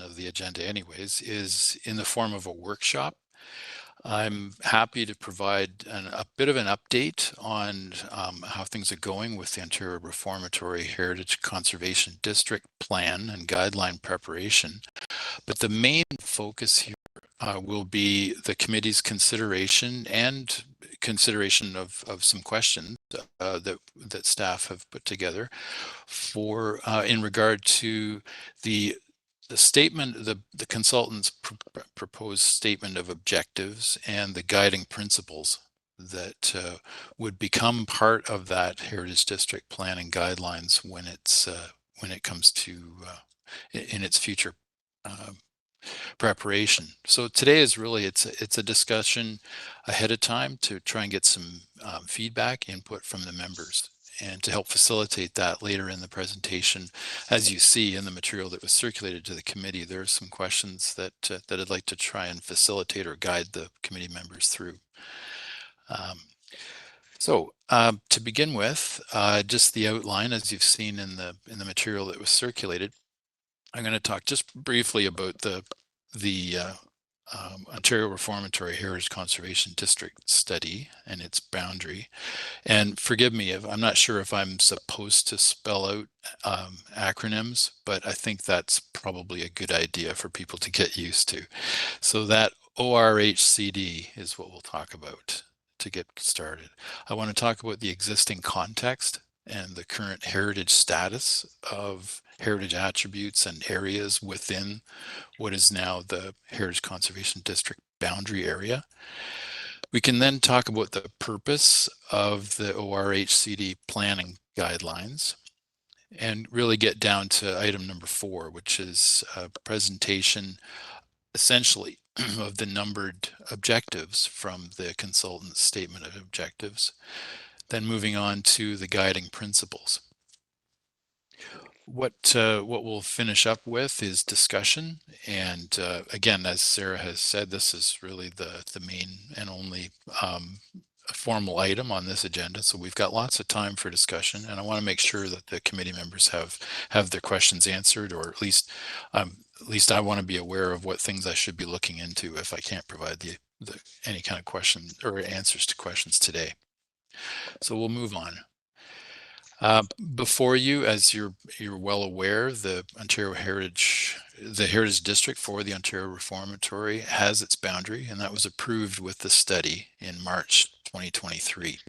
of the agenda anyways, is in the form of a workshop. I'm happy to provide a bit of an update on how things are going with the Ontario Reformatory Heritage Conservation District plan and guideline preparation. But the main focus here will be the committee's consideration and consideration of some questions that staff have put together for in regard to the statement, the consultant's proposed statement of objectives and the guiding principles that would become part of that Heritage District planning guidelines when it comes to in its future preparation. So today is really it's a discussion ahead of time to try and get some feedback, input from the members, and to help facilitate that later in the presentation. As you see in the material that was circulated to the committee, there are some questions that that I'd like to try and facilitate or guide the committee members through. To begin with, just the outline, as you've seen in the material that was circulated. I'm going to talk just briefly about the Ontario Reformatory Heritage Conservation District study and its boundary. And forgive me if I'm not sure if I'm supposed to spell out acronyms, but I think that's probably a good idea for people to get used to. So that ORHCD is what we'll talk about to get started. I want to talk about the existing context and the current heritage status of heritage attributes and areas within what is now the Heritage Conservation District boundary area. We can then talk about the purpose of the ORHCD planning guidelines and really get down to item number 4, which is a presentation essentially of the numbered objectives from the consultant's statement of objectives, then moving on to the guiding principles. What we'll finish up with is discussion, and again, as Sarah has said, this is really the main and only formal item on this agenda. So we've got lots of time for discussion, and I want to make sure that the committee members have their questions answered, or at least I want to be aware of what things I should be looking into if I can't provide any kind of question or answers to questions today. So we'll move on. Before you, as you're well aware, the Heritage District for the Ontario Reformatory has its boundary, and that was approved with the study in March 2023.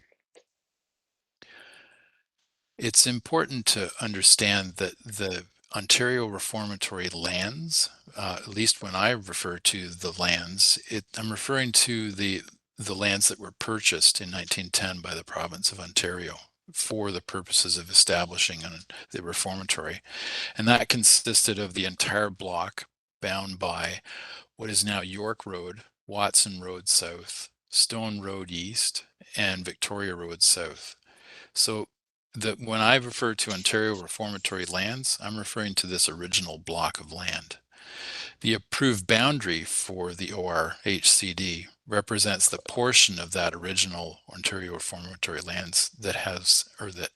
It's important to understand that the Ontario Reformatory lands, at least when I refer to the lands, I'm referring to the lands that were purchased in 1910 by the province of Ontario for the purposes of establishing the reformatory. And that consisted of the entire block bound by what is now York Road, Watson Road South, Stone Road East, and Victoria Road South. So when I refer to Ontario Reformatory lands, I'm referring to this original block of land. The approved boundary for the ORHCD represents the portion of that original Ontario Reformatory lands that has, or the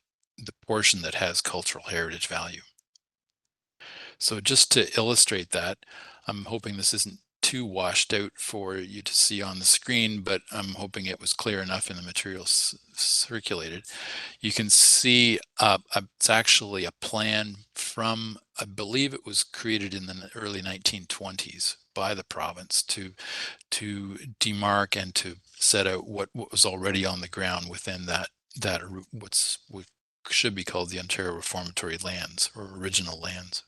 portion that has cultural heritage value. So just to illustrate that, I'm hoping this isn't too washed out for you to see on the screen, but I'm hoping it was clear enough in the materials circulated. You can see it's actually a plan from, I believe it was created in the early 1920s by the province to demarc and to set out what was already on the ground within that what should be called the Ontario Reformatory lands, or original lands.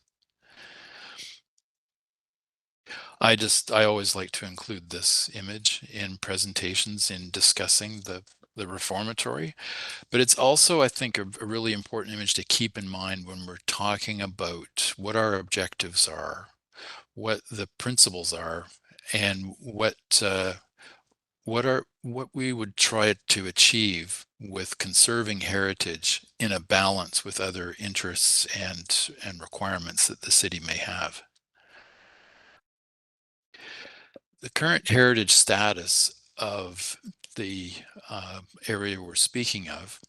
I always like to include this image in presentations in discussing the reformatory, but it's also, I think, a really important image to keep in mind when we're talking about what our objectives are, what the principles are, and what we would try to achieve with conserving heritage in a balance with other interests and requirements that the city may have. The current heritage status of the area we're speaking of,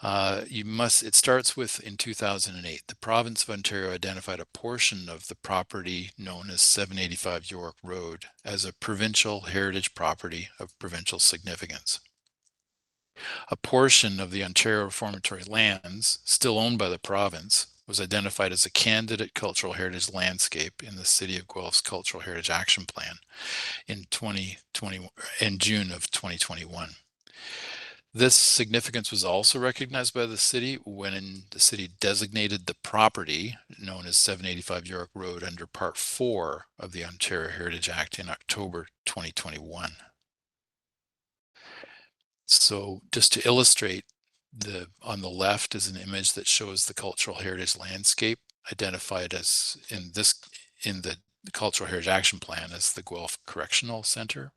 it starts with in 2008, the province of Ontario identified a portion of the property known as 785 York Road as a provincial heritage property of provincial significance. A portion of the Ontario Reformatory lands, still owned by the province, was identified as a candidate cultural heritage landscape in the City of Guelph's Cultural Heritage Action Plan in June of 2021. This significance was also recognized by the city when the city designated the property known as 785 York Road under Part 4 of the Ontario Heritage Act in October 2021. So just to illustrate, on the left is an image that shows the cultural heritage landscape identified as in the Cultural Heritage Action Plan as the Guelph Correctional Center.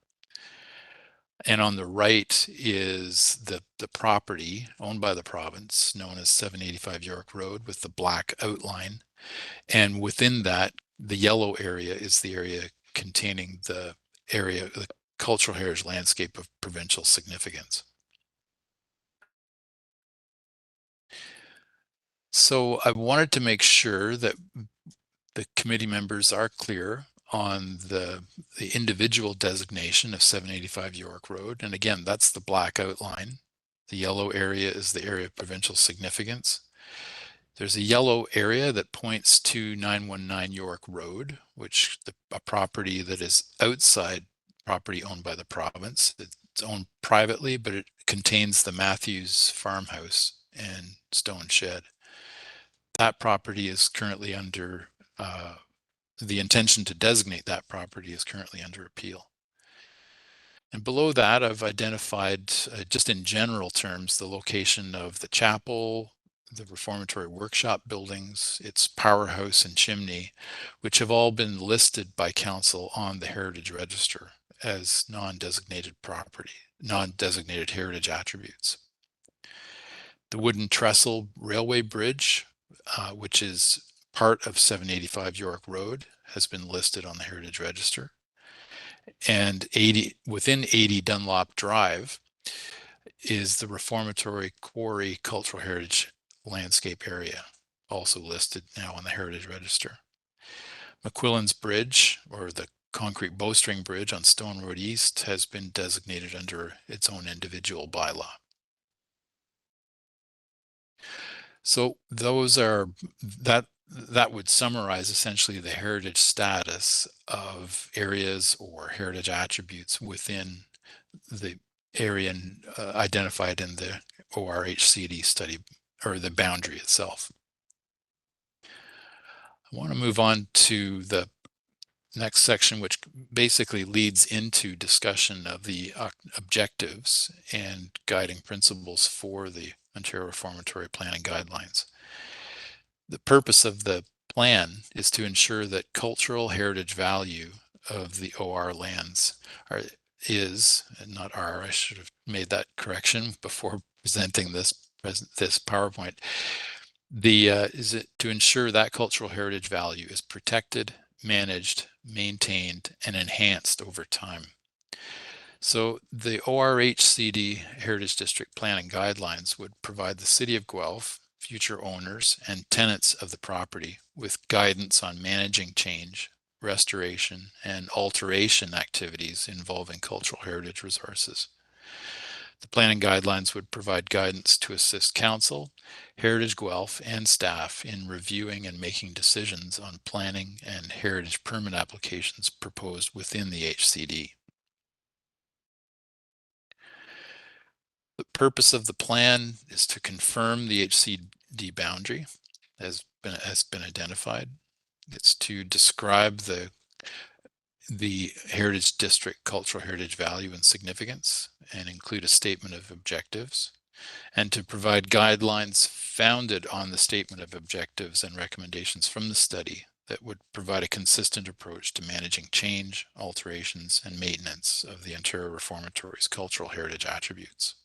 And on the right is the property owned by the province known as 785 York Road with the black outline. And within that, the yellow area is the area containing the cultural heritage landscape of provincial significance. So I wanted to make sure that the committee members are clear on the individual designation of 785 York Road. And again, that's the black outline. The yellow area is the area of provincial significance. There's a yellow area that points to 919 York Road, which a property that is outside property owned by the province. It's owned privately, but it contains the Matthews farmhouse and stone shed. That property is currently under the intention to designate that property is currently under appeal. And below that, I've identified, just in general terms, the location of the chapel, the reformatory workshop buildings, its powerhouse and chimney, which have all been listed by council on the Heritage Register as non-designated property, non-designated heritage attributes. The wooden trestle railway bridge, which is part of 785 York Road, has been listed on the Heritage Register. And within 80 Dunlop Drive is the Reformatory Quarry Cultural Heritage Landscape Area, also listed now on the Heritage Register. McQuillan's Bridge, or the concrete bowstring bridge on Stone Road East, has been designated under its own individual bylaw. So that would summarize essentially the heritage status of areas or heritage attributes within the area identified in the ORHCD study, or the boundary itself. I want to move on to the next section, which basically leads into discussion of the objectives and guiding principles for the Ontario Reformatory Planning Guidelines. The purpose of the plan is to ensure that cultural heritage value of the OR lands I should have made that correction before presenting this PowerPoint. Is it to ensure that cultural heritage value is protected, managed, maintained, and enhanced over time. So the ORHCD Heritage District Planning Guidelines would provide the City of Guelph, future owners, and tenants of the property with guidance on managing change, restoration, and alteration activities involving cultural heritage resources. The planning guidelines would provide guidance to assist council, Heritage Guelph, and staff in reviewing and making decisions on planning and heritage permit applications proposed within the HCD. The purpose of the plan is to confirm the HCD boundary has been identified. It's to describe the Heritage District cultural heritage value and significance and include a statement of objectives, and to provide guidelines founded on the statement of objectives and recommendations from the study that would provide a consistent approach to managing change, alterations, and maintenance of the Ontario Reformatory's cultural heritage attributes.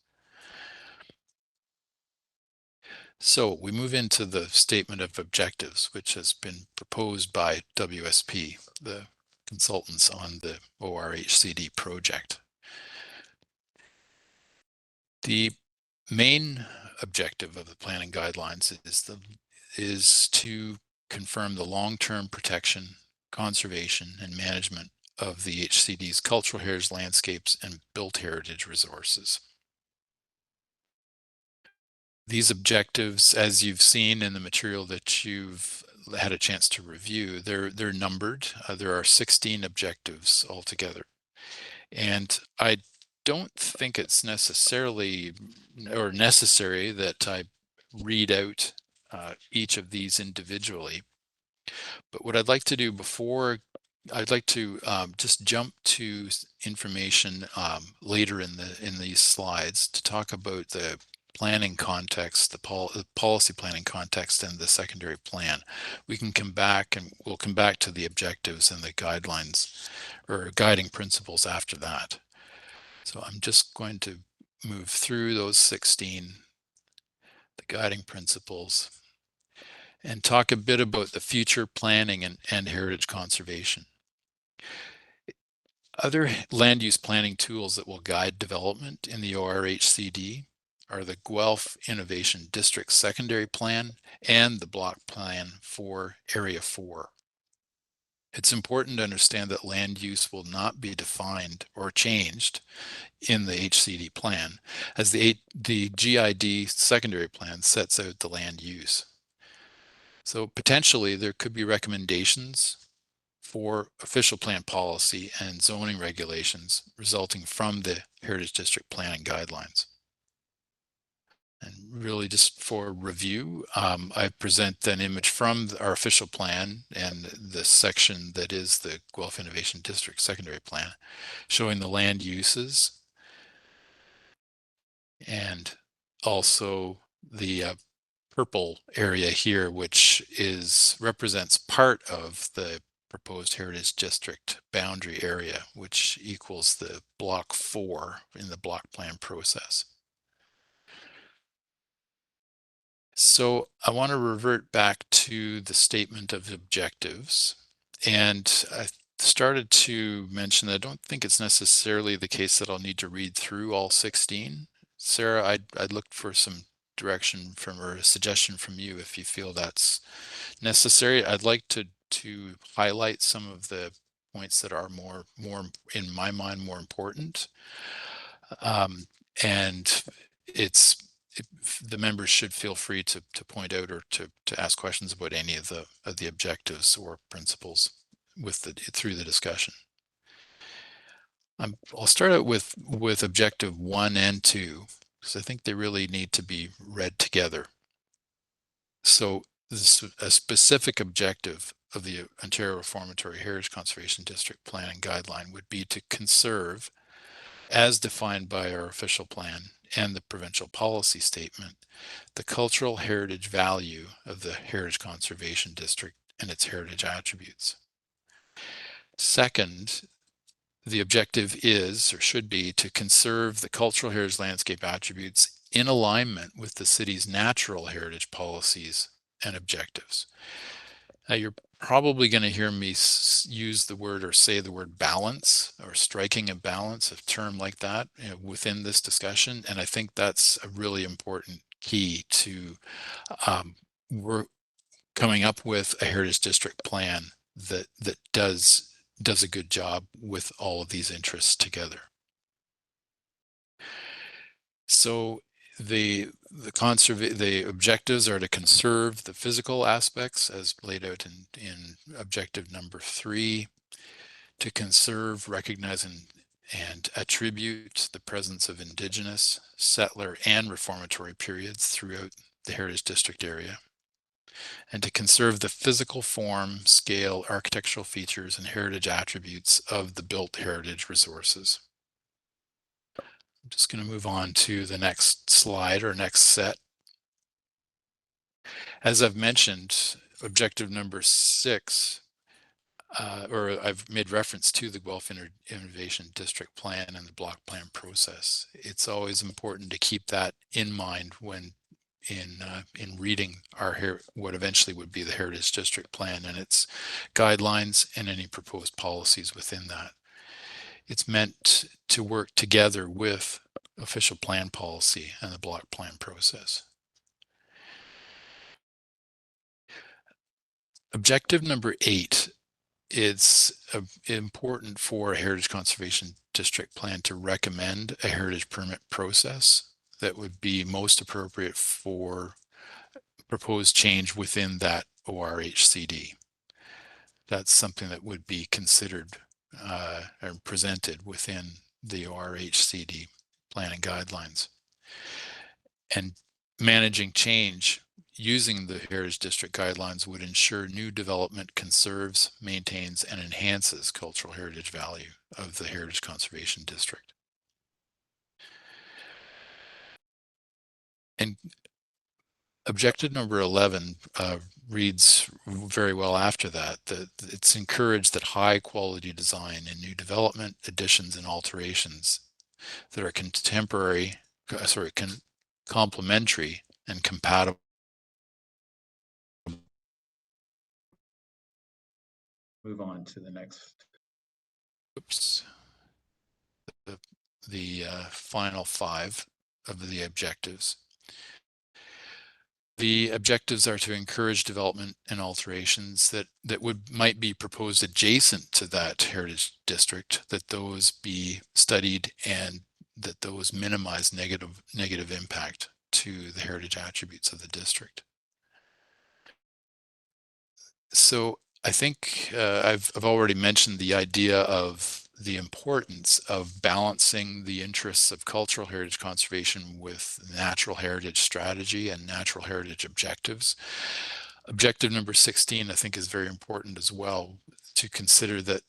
So we move into the statement of objectives, which has been proposed by WSP, the consultants on the ORHCD project. The main objective of the planning guidelines is to confirm the long-term protection, conservation, and management of the HCD's cultural heritage landscapes and built heritage resources. These objectives, as you've seen in the material that you've had a chance to review, they're numbered. There are 16 objectives altogether. And I don't think it's necessarily or necessary that I read out each of these individually. But what I'd like to do before, I'd like to just jump to information later in these slides to talk about the planning context, the policy planning context, and the secondary plan. We can come back and we'll come back to the objectives and the guidelines or guiding principles after that. So I'm just going to move through those 16, the guiding principles, and talk a bit about the future planning and heritage conservation. Other land use planning tools that will guide development in the ORHCD are the Guelph Innovation District Secondary Plan and the Block Plan for Area 4. It's important to understand that land use will not be defined or changed in the HCD plan, as the GID secondary plan sets out the land use. So potentially there could be recommendations for official plan policy and zoning regulations resulting from the Heritage District planning guidelines. And really just for review, I present an image from our official plan and the section that is the Guelph Innovation District secondary plan, showing the land uses and also the purple area here, which represents part of the proposed Heritage District boundary area, which equals the block 4 in the block plan process. So I want to revert back to the statement of objectives. And I started to mention that I don't think it's necessarily the case that I'll need to read through all 16. Sarah, I'd look for some direction from or a suggestion from you if you feel that's necessary. I'd like to highlight some of the points that are more in my mind more important. And the members should feel free to point out or to ask questions about any of the objectives or principles through the discussion. I'll start out with objective 1 and 2 because I think they really need to be read together. So a specific objective of the Ontario Reformatory Heritage Conservation District Planning Guideline would be to conserve, as defined by our official plan and the provincial policy statement, the cultural heritage value of the Heritage Conservation District and its heritage attributes. Second, the objective is or should be to conserve the cultural heritage landscape attributes in alignment with the city's natural heritage policies and objectives. Now, you're probably going to hear me use the word or say the word balance or striking a balance, a term like that, within this discussion. And I think that's a really important key to we're coming up with a heritage district plan that does a good job with all of these interests together. So the objectives are to conserve the physical aspects as laid out in objective number 3, to conserve, recognize, and attribute the presence of Indigenous, settler, and reformatory periods throughout the Heritage District area, and to conserve the physical form, scale, architectural features, and heritage attributes of the built heritage resources. I'm just going to move on to the next slide or next set. As I've mentioned, objective number 6, or I've made reference to the Guelph Innovation District Plan and the block plan process. It's always important to keep that in mind when in reading what eventually would be the Heritage District Plan and its guidelines and any proposed policies within that. It's meant to work together with official plan policy and the block plan process. Objective number 8, it's important for a heritage conservation district plan to recommend a heritage permit process that would be most appropriate for proposed change within that ORHCD. That's something that would be considered or presented within the ORHCD planning guidelines. And managing change using the Heritage District guidelines would ensure new development conserves, maintains, and enhances cultural heritage value of the Heritage Conservation District. And objective number 11 reads very well after that it's encouraged that high quality design in new development, additions, and alterations that are complementary and compatible. Move on to the next. Oops. The final 5 of the objectives. The objectives are to encourage development and alterations that might be proposed adjacent to that heritage district, that those be studied and that those minimize negative impact to the heritage attributes of the district. So I think I've already mentioned the idea of the importance of balancing the interests of cultural heritage conservation with natural heritage strategy and natural heritage objectives. Objective number 16, I think, is very important as well, to consider that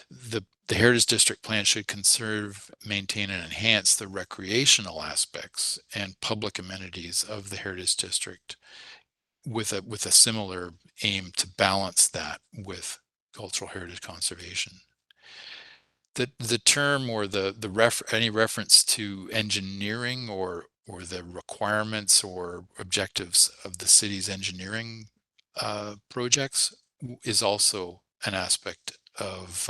the Heritage District Plan should conserve, maintain, and enhance the recreational aspects and public amenities of the Heritage District with a similar aim to balance that with cultural heritage conservation. The term or any reference to engineering or the requirements or objectives of the city's engineering projects is also an aspect of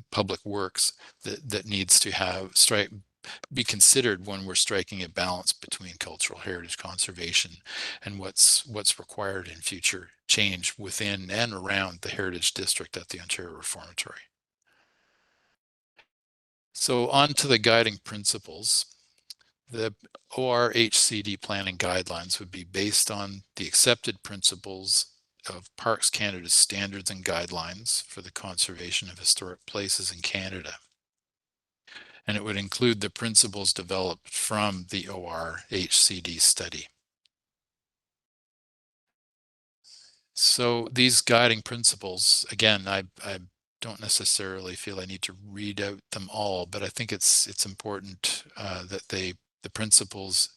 public works that needs to be considered when we're striking a balance between cultural heritage conservation and what's required in future change within and around the Heritage District at the Ontario Reformatory. So on to the guiding principles. The ORHCD planning guidelines would be based on the accepted principles of Parks Canada's standards and guidelines for the conservation of historic places in Canada. And it would include the principles developed from the ORHCD study. So these guiding principles, again, I don't necessarily feel I need to read out them all, but I think it's important that the principles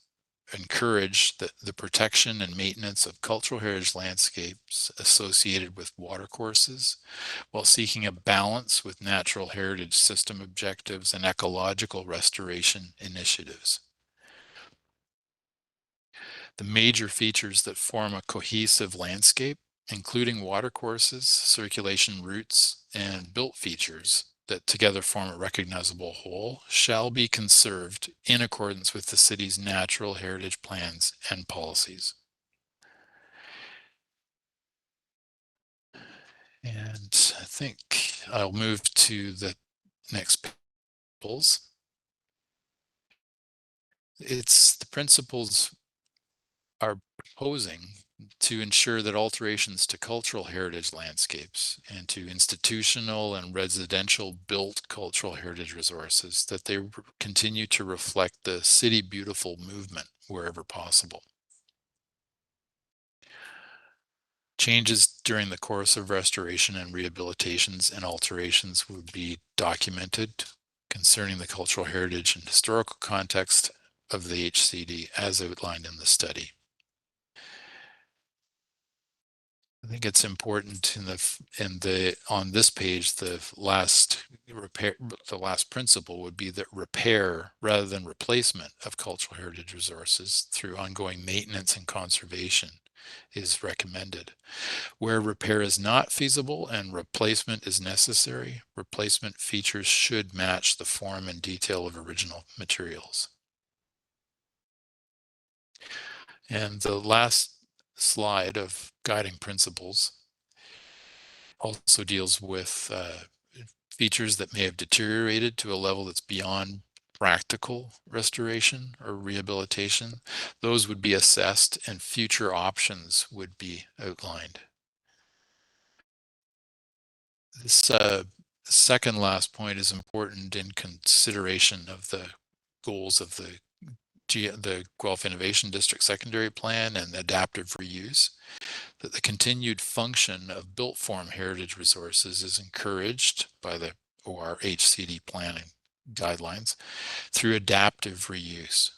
encourage the protection and maintenance of cultural heritage landscapes associated with watercourses, while seeking a balance with natural heritage system objectives and ecological restoration initiatives. The major features that form a cohesive landscape, including watercourses, circulation routes, and built features that together form a recognizable whole, shall be conserved in accordance with the city's natural heritage plans and policies. And I think I'll move to the next principles. The principles are proposing to ensure that alterations to cultural heritage landscapes and to institutional and residential built cultural heritage resources, that they continue to reflect the City Beautiful movement wherever possible. Changes during the course of restoration and rehabilitations and alterations would be documented concerning the cultural heritage and historical context of the HCD as outlined in the study. I think it's important on this page, the last principle would be that repair rather than replacement of cultural heritage resources through ongoing maintenance and conservation is recommended. Where repair is not feasible and replacement is necessary, replacement features should match the form and detail of original materials. And the last slide of guiding principles also deals with features that may have deteriorated to a level that's beyond practical restoration or rehabilitation. Those would be assessed and future options would be outlined. This second last point is important in consideration of the goals of the Guelph Innovation District Secondary Plan and adaptive reuse, that the continued function of built form heritage resources is encouraged by the ORHCD planning guidelines through adaptive reuse,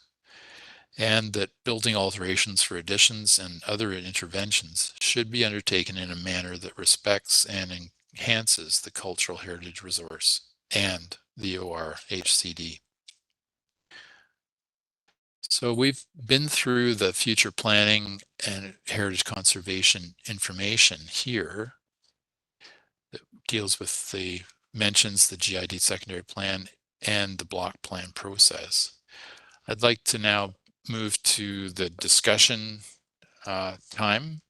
and that building alterations for additions and other interventions should be undertaken in a manner that respects and enhances the cultural heritage resource and the ORHCD. So we've been through the future planning and heritage conservation information here that deals with the mentions the GID secondary plan and the block plan process. I'd like to now move to the discussion time,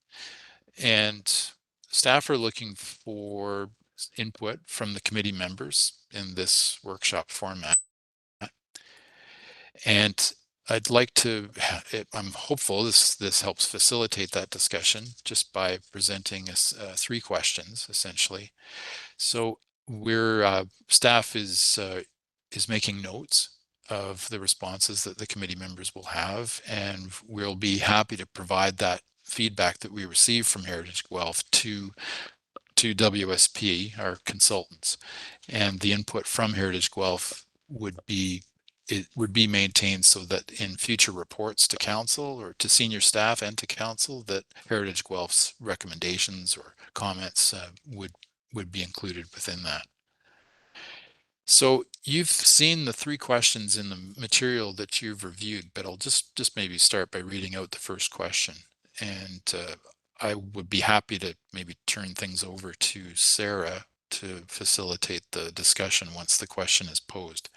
and staff are looking for input from the committee members in this workshop format. And I'd like to, I'm hopeful this helps facilitate that discussion just by presenting us 3 questions essentially. So staff is making notes of the responses that the committee members will have, and we'll be happy to provide that feedback that we receive from Heritage Guelph to WSP, our consultants, and the input from Heritage Guelph would be maintained so that in future reports to council or to senior staff and to council, that Heritage Guelph's recommendations or comments would be included within that. So you've seen the 3 questions in the material that you've reviewed, but I'll just maybe start by reading out the first question. And I would be happy to maybe turn things over to Sarah to facilitate the discussion once the question is posed.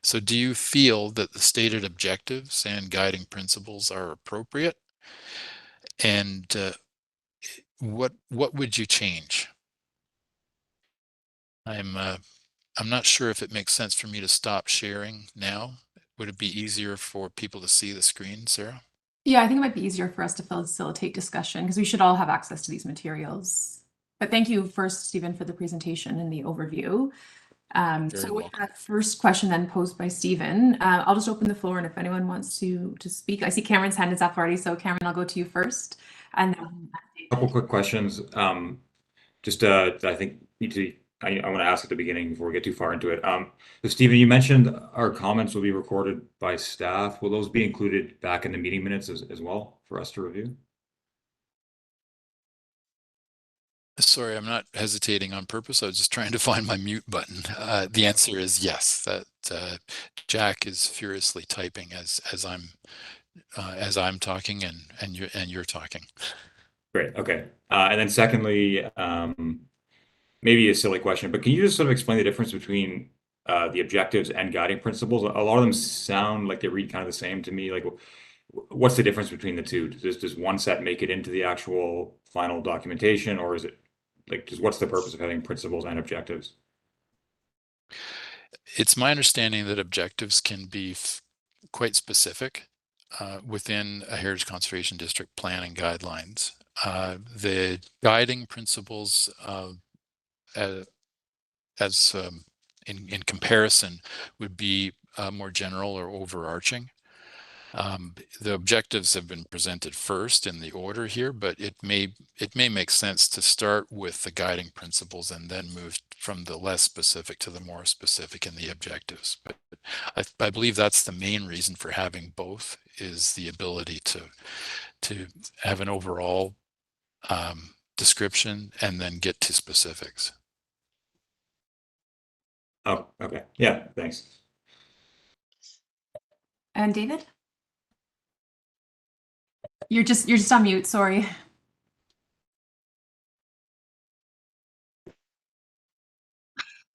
So do you feel that the stated objectives and guiding principles are appropriate? And what would you change? I'm not sure if it makes sense for me to stop sharing now. Would it be easier for people to see the screen, Sarah? Yeah, I think it might be easier for us to facilitate discussion because we should all have access to these materials. But thank you first, Stephen, for the presentation and the overview. So with that first question then posed by Stephen, I'll just open the floor, and if anyone wants to speak, I see Cameron's hand is up already. So Cameron, I'll go to you first. And then a couple quick questions. Just I think I want to ask at the beginning before we get too far into it. So Stephen, you mentioned our comments will be recorded by staff. Will those be included back in the meeting minutes as well for us to review? Sorry, I'm not hesitating on purpose. I was just trying to find my mute button. The answer is yes. That Jack is furiously typing as I'm talking and you're talking. Great. Okay. And then secondly, maybe a silly question, but can you just sort of explain the difference between the objectives and guiding principles? A lot of them sound like they read kind of the same to me. Like, what's the difference between the two? Does one set make it into the actual final documentation, or is it like just what's the purpose of having principles and objectives? It's my understanding that objectives can be quite specific within a Heritage Conservation District plan and guidelines. The guiding principles as in comparison would be more general or overarching. The objectives have been presented first in the order here, but it may make sense to start with the guiding principles and then move from the less specific to the more specific in the objectives. But I believe that's the main reason for having both, is the ability to have an overall description and then get to specifics. Oh, okay. Yeah, thanks. And David? You're just on mute, sorry.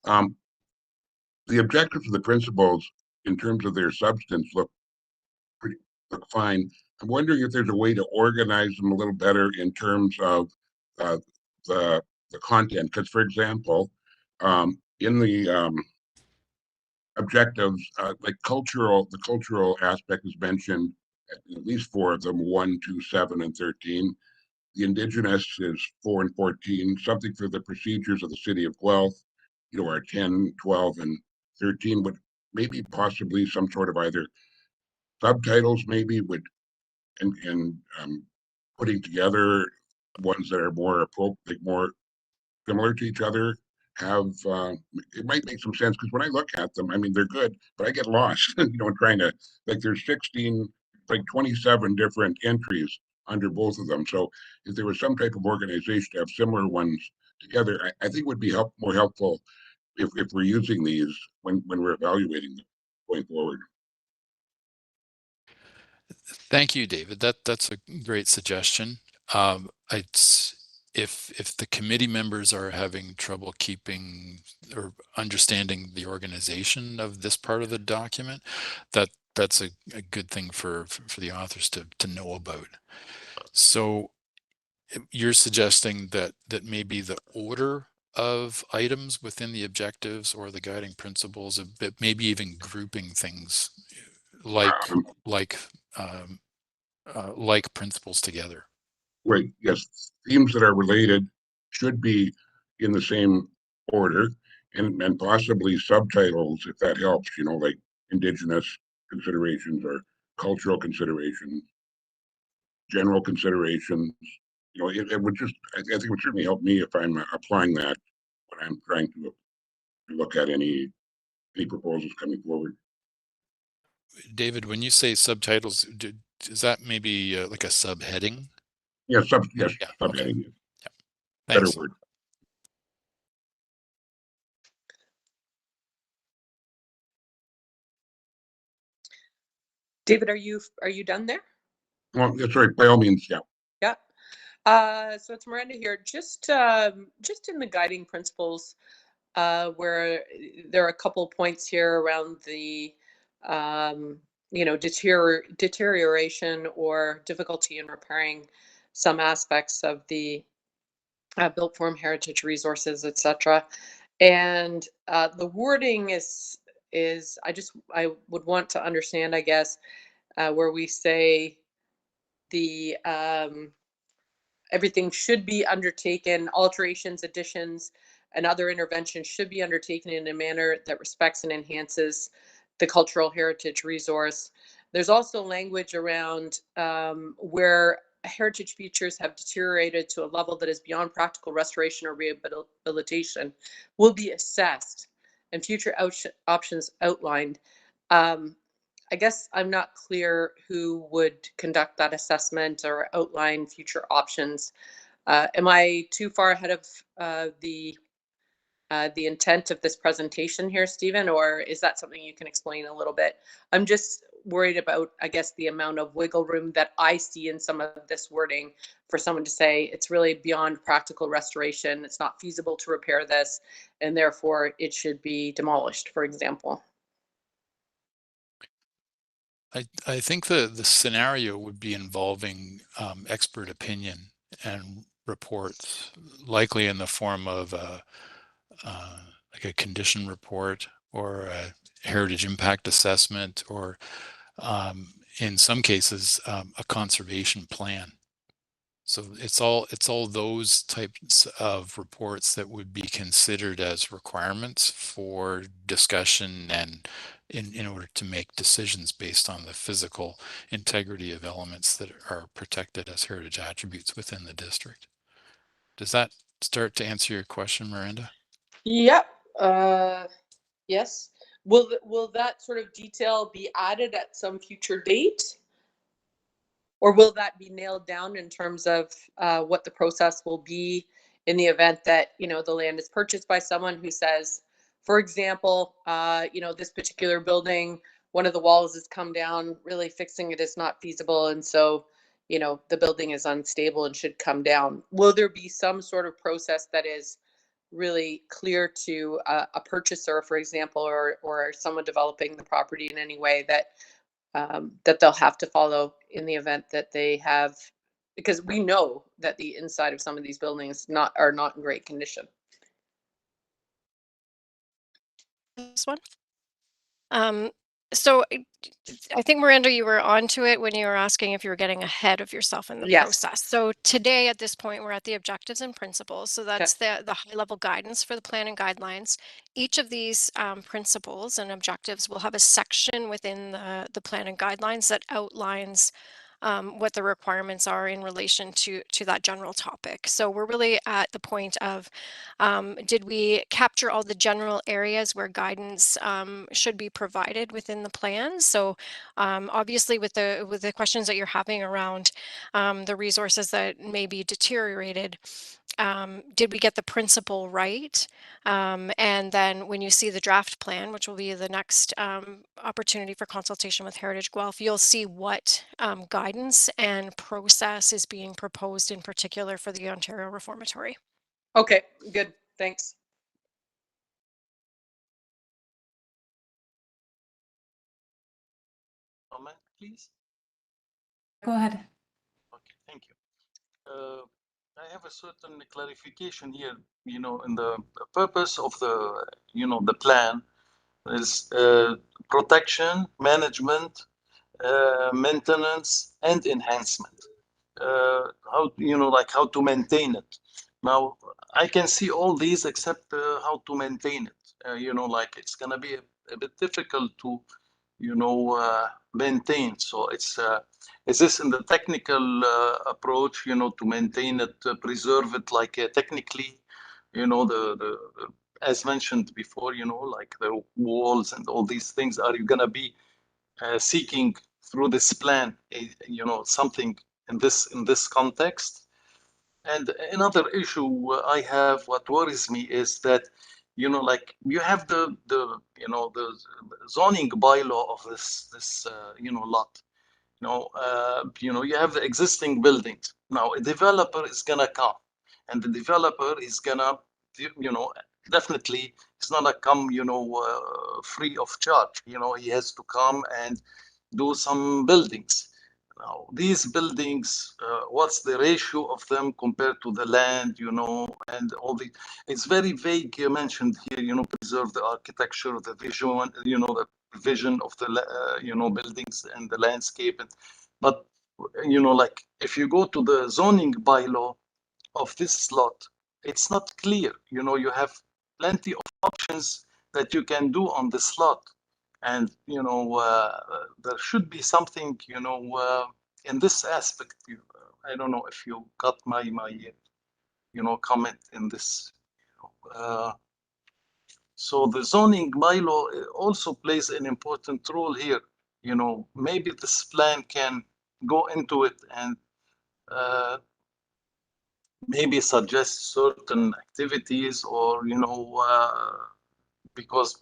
The objectives of the principles in terms of their substance look fine. I'm wondering if there's a way to organize them a little better in terms of uh, the content. Because, for example, in the objectives, like the cultural aspect is mentioned at least four of them: 1, 2, 7, and 13. The indigenous is 4 and 14. Something for the procedures of the city of Guelph, are 10, 12, and 13. But maybe possibly some sort of either subtitles, maybe would and putting together ones that are more appropriate, more similar to each other. Have it might make some sense, because when I look at them, I mean, they're good, but I get lost, trying to, like, there's 16, like 27 different entries under both of them. So if there was some type of organization to have similar ones together, I think would be more helpful if we're using these when we're evaluating them going forward. Thank you, David. That's a great suggestion. It's if the committee members are having trouble keeping or understanding the organization of this part of the document, that's a good thing for the authors to know about. So you're suggesting that maybe the order of items within the objectives or the guiding principles, a bit, maybe even grouping things like Um, like like principles together. right, yes, themes that are related should be in the same order, and possibly subtitles if that helps, like indigenous considerations or cultural considerations, general considerations. It would just, I think it would certainly help me if I'm applying that when I'm trying to look at any proposals coming forward. David, when you say subtitles, is that maybe like a subheading? Yes, yes, Yeah. Okay. subheading is Yeah. a better Thanks. word. David, are you done there? Well, yeah, sorry, by all means, yeah. Yeah. So it's Miranda here. Just in the guiding principles, where there are a couple points here around the deterioration or difficulty in repairing some aspects of the built form heritage resources, etc. And the wording is I would want to understand, I guess, where we say the everything should be undertaken, alterations, additions, and other interventions should be undertaken in a manner that respects and enhances the cultural heritage resource. There's also language around where heritage features have deteriorated to a level that is beyond practical restoration or rehabilitation will be assessed and future options outlined. I guess I'm not clear who would conduct that assessment or outline future options. Am I too far ahead of the intent of this presentation here, Stephen, or is that something you can explain a little bit? I'm just worried about, I guess, the amount of wiggle room that I see in some of this wording for someone to say it's really beyond practical restoration, it's not feasible to repair this, and therefore it should be demolished, for example. I think the scenario would be involving expert opinion and reports, likely in the form of like a condition report or a heritage impact assessment, or in some cases a conservation plan. So it's all those types of reports that would be considered as requirements for discussion and in order to make decisions based on the physical integrity of elements that are protected as heritage attributes within the district. Does that start to answer your question, Miranda? Yep. Yes. Will that sort of detail be added at some future date? Or will that be nailed down in terms of what the process will be in the event that, the land is purchased by someone who says, for example, this particular building, one of the walls has come down, really fixing it is not feasible. And so, the building is unstable and should come down. Will there be some sort of process that is really clear to a purchaser, for example, or someone developing the property in any way, that that they'll have to follow in the event that they have, because we know that the inside of some of these buildings are not in great condition. This one. So I think Miranda, you were onto it when you were asking if you were getting ahead of yourself in the Yes. process. So today at this point, we're at the objectives and principles. So that's the high level guidance for the plan and guidelines. Each of these principles and objectives will have a section within the plan and guidelines that outlines what the requirements are in relation to that general topic. So we're really at the point of, did we capture all the general areas where guidance should be provided within the plan? So obviously with the questions that you're having around the resources that may be deteriorated, did we get the principle right? And then when you see the draft plan, which will be the next opportunity for consultation with Heritage Guelph, you'll see what guidance and process is being proposed in particular for the Ontario Reformatory. Okay, good. Thanks. Comment, please. Go ahead. Okay, thank you. I have a certain clarification here. You know, in the purpose of the, you know, the plan is protection, management, maintenance, and enhancement. How, you know, like how to maintain it. Now, I can see all these except how to maintain it. You know, like it's gonna be a bit difficult to, you know, maintain. So it's is this in the technical approach, you know, to maintain it, preserve it, like technically, you know, the as mentioned before, you know, like the walls and all these things, are you gonna be seeking through this plan, you know, something in this context? And another issue I have, what worries me is that, you know, like you have the you know, the zoning bylaw of this you know, lot. You know, you have the existing buildings. Now a developer is gonna come, and the developer is gonna, you know, definitely it's not gonna come, you know, free of charge. You know, he has to come and do some buildings. Now, these buildings, what's the ratio of them compared to the land, you know, and all the, it's very vague. You mentioned here, you know, preserve the architecture, the vision, you know, the vision of the, you know, buildings and the landscape. But, you know, like if you go to the zoning bylaw of this slot, it's not clear. You know, you have plenty of options that you can do on the slot. And, you know, there should be something, you know, in this aspect. I don't know if you got my you know, comment in this. So the zoning bylaw also plays an important role here. You know, maybe this plan can go into it and maybe suggest certain activities, or, you know, because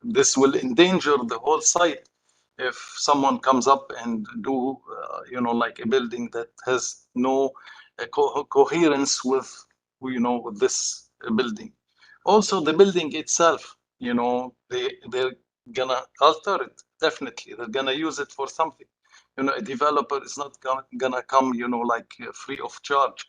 this will endanger the whole site if someone comes up and do, you know, like a building that has no coherence with, you know, with this building. Also, the building itself, you know, they're gonna alter it. Definitely, they're gonna use it for something. You know, a developer is not gonna come, you know, like free of charge.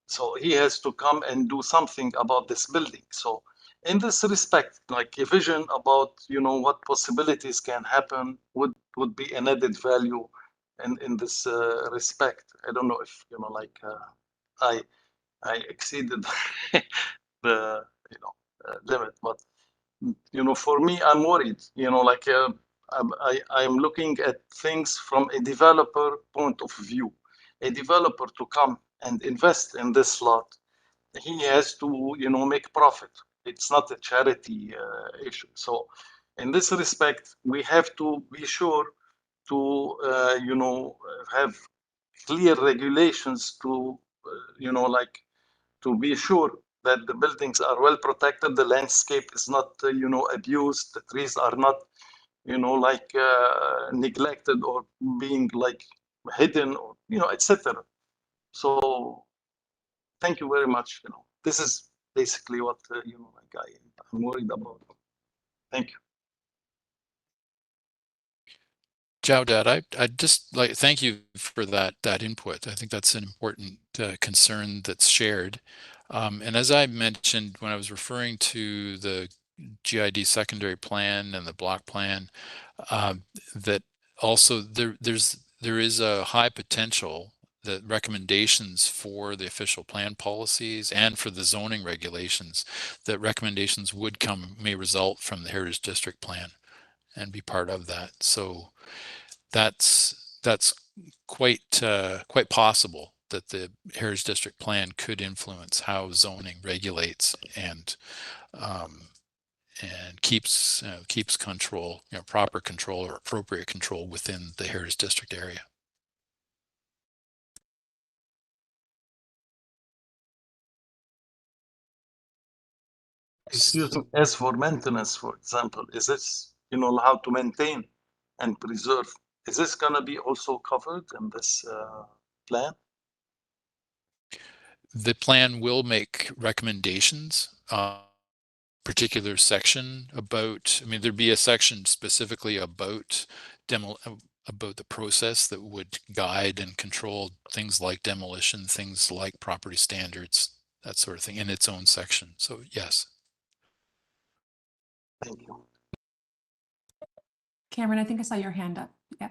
So he has to come and do something about this building. So in this respect, like a vision about, you know, what possibilities can happen would be an added value in this respect. I don't know if, you know, like I exceeded the, you know, limit, but, you know, for me, I'm worried, you know, like I'm looking at things from a developer point of view. A developer to come and invest in this lot, he has to, you know, make profit. It's not a charity issue. So in this respect, we have to be sure to, you know, have clear regulations to, you know, like to be sure that the buildings are well protected, the landscape is not, you know, abused, the trees are not, you know, like neglected or being like hidden, or, you know, etc. So thank you very much. You know, this is basically what, you know, like I'm worried about. Thank you. Jawdad, I'd just like thank you for that input. I think that's an important concern that's shared. And as I mentioned when I was referring to the GID secondary plan and the block plan, that also there is a high potential that recommendations for the official plan policies and for the zoning regulations, that recommendations may result from the Heritage District Plan and be part of that. So that's quite possible that the Heritage District Plan could influence how zoning regulates and keeps control, proper control or appropriate control within the Heritage District area. Excuse me, as for maintenance, for example, is this, how to maintain and preserve, is this going to be also covered in this plan? The plan will make recommendations, particular section about, I mean, there'd be a section specifically about about the process that would guide and control things like demolition, things like property standards, that sort of thing in its own section. So yes. Thank you. Cameron, I think I saw your hand up. Yeah.